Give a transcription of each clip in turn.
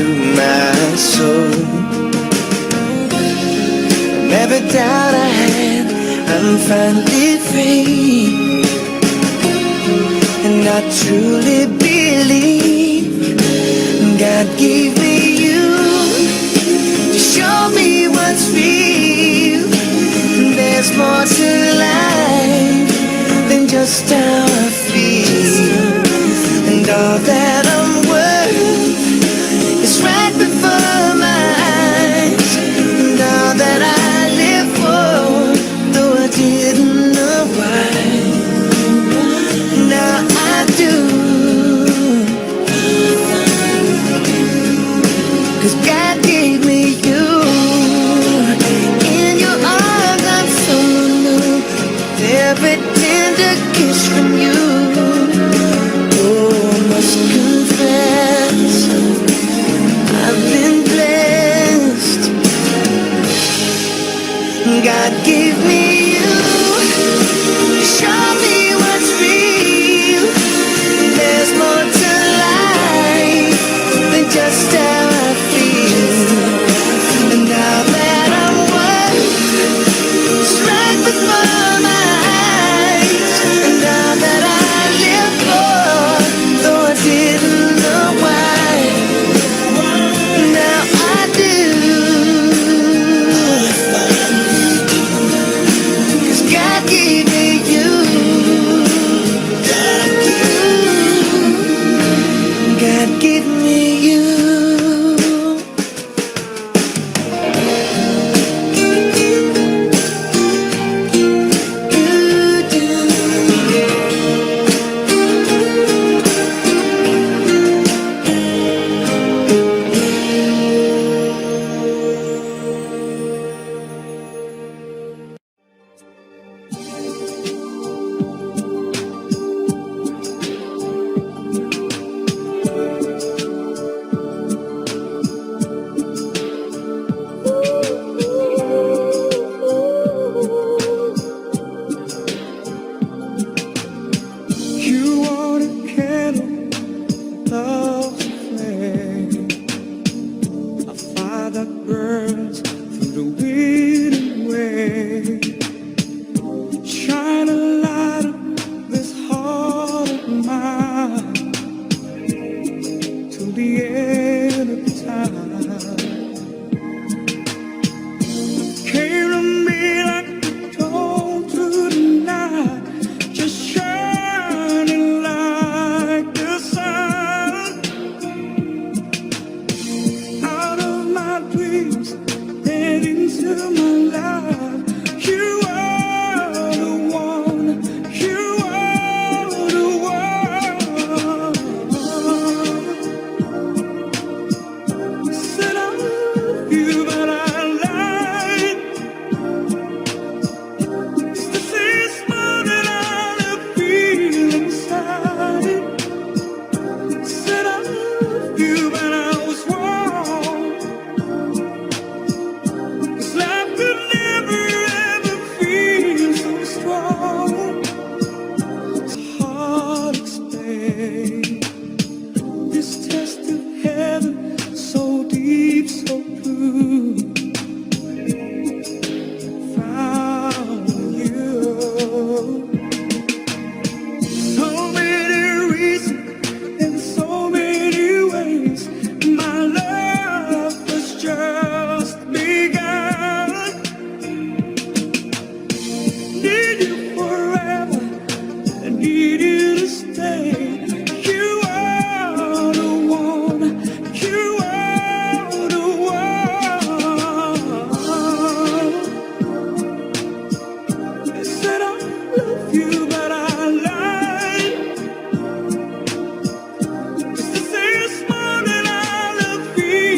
to my soul. And every doubt I had, I'm finally free. And I truly believe God gave me you to show me what's real. There's more to life than just how I feel. And all that I'm worth is right before my eyes. And all that I live for, though I didn't know why, now I do. 'Cause God gave me you. In your arms I'm so new. Every tender kiss from you. Oh, I must confess, I've been blessed. God gave me you. Show me what's real. There's more to life than just how I feel. And now that I'm worth is right before my eyes. And now that I live for, though I didn't know why, now I do. 'Cause God gave me you. God gave me you. You want a candle, love to flame, a fire that burns through the wind and wave. Shine a light up this heart of mine till the end of time. Came to me like the dawn through the night, just shining like the sun. Out of my dreams and into my life, you are the one, you are the one. Said I love you, but I lied. This is more than I feel inside. Said I love you, but I was wrong. 'Cause life could never ever feel so strong. It's hard to explain this test of heaven, so deep, so true. Found you. So many reasons in so many ways. My love was just begun. Need you forever, I need you to stay. You are the one, you are the one. I said I love you, but I lied. This is more than I feel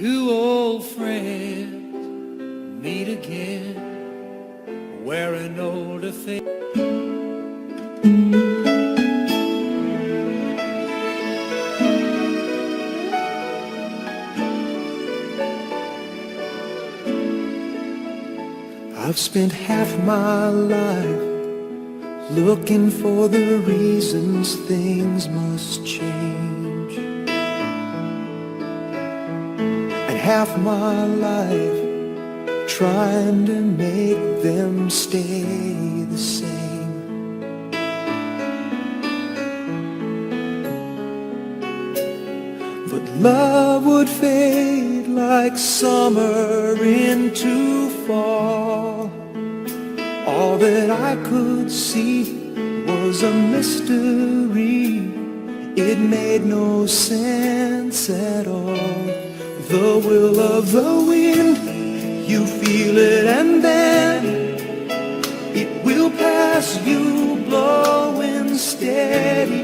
Two old friends meet again, wearing older things. I've spent half my life looking for the reasons things must change, and half my life trying to make them stay the same. But love would fade like summer into fall. All that I could see was a mystery. It made no sense at all. The will of the wind, you feel it and then it will pass you, blowing steady.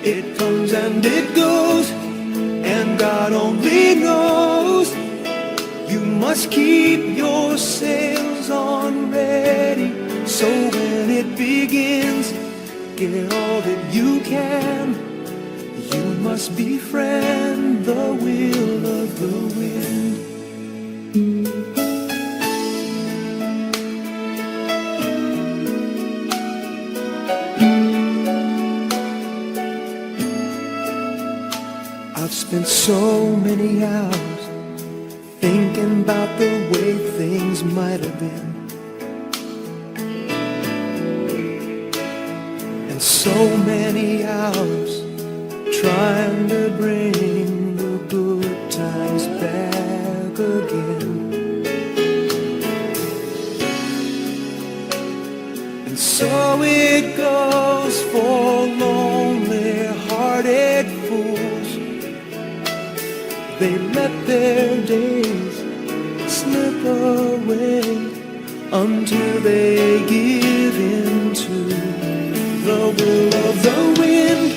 It comes and it goes, and God only knows. You must keep your sails on ready, so when it begins, get all that you can. You must befriend the will of the wind. I've spent so many hours thinking about the way things might have been, and so many hours trying to bring the good times back again. And so it goes for lonely-hearted fools. They let their days slip away until they give in to the will of the wind.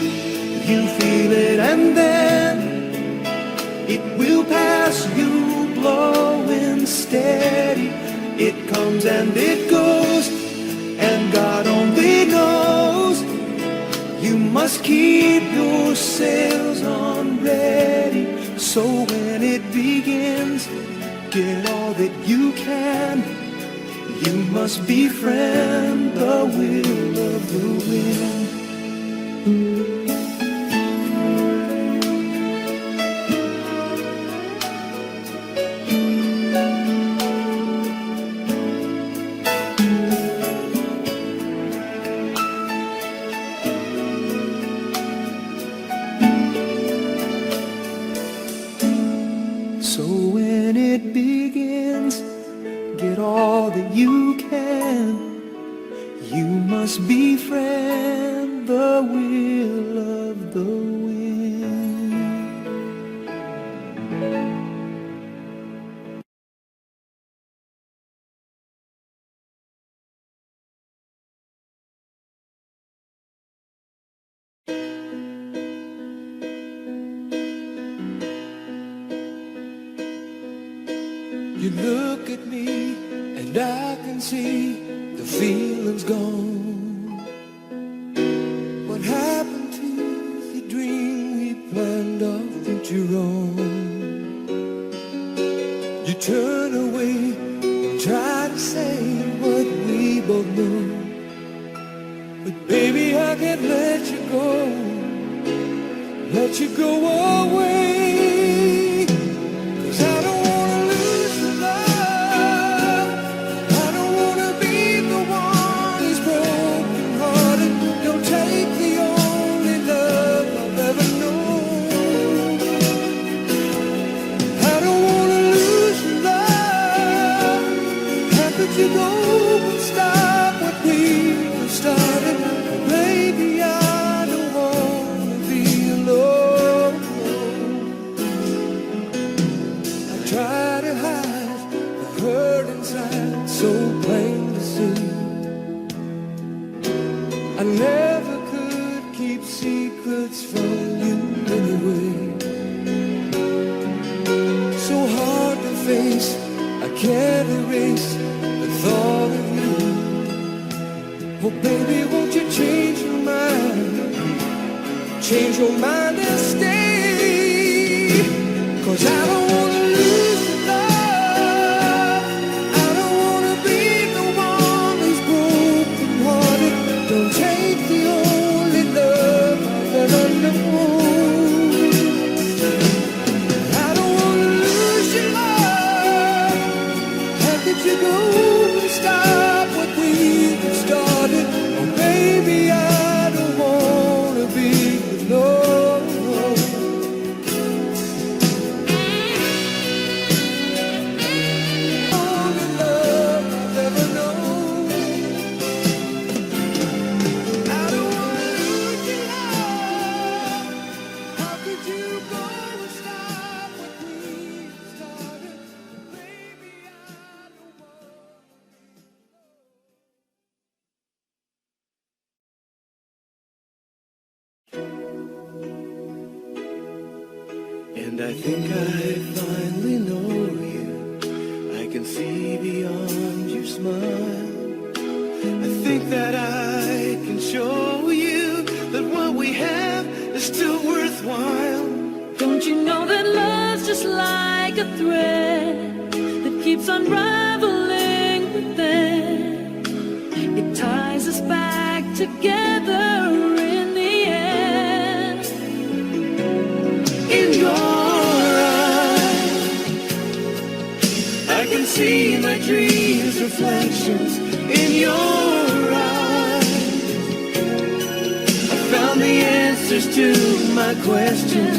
You feel it and then it will pass you, blowing steady. It comes and it goes, and God only knows. You must keep your sails on ready, so when it begins, get all that you can. You must befriend the will of the wind. So when it begins, get all that you can. You must befriend the will of the wind. You look at me and I can see the feeling's gone. What happened to the dream we planned off that you're wrong? You turn away and try to say what we both know, but baby I can't let you go away. 'Cause I don't wanna lose the love. I don't wanna be the one who's broken hearted. Don't take the only love I've ever known. I don't wanna lose your love. How could you go and stop what we have started? Baby, I don't wanna be alone. I try to hide the hurt inside, so plain to see. I never could keep secrets from you anyway. So hard can't erase the thought of you. Well, baby, won't you change your mind? Change your mind and stay. 'Cause I don't wanna lose your love. I don't wanna be the one who's broken hearted. Don't take the only love I've ever known. I don't wanna lose your love. How could you go and stop what we started? Oh, baby, I don't wanna be alone. Only love I've ever known. I don't wanna lose your love. How could you go and stop what we started? Baby, I don't wanna. And I think I finally know you. I can see beyond your smile. I think that I can show you that what we have is still worthwhile. Don't you know that love's just like a thread that keeps unraveling within? It ties us back together in the end. In your eyes, I can see my dreams' reflections. In your eyes, I found the answers to my questions.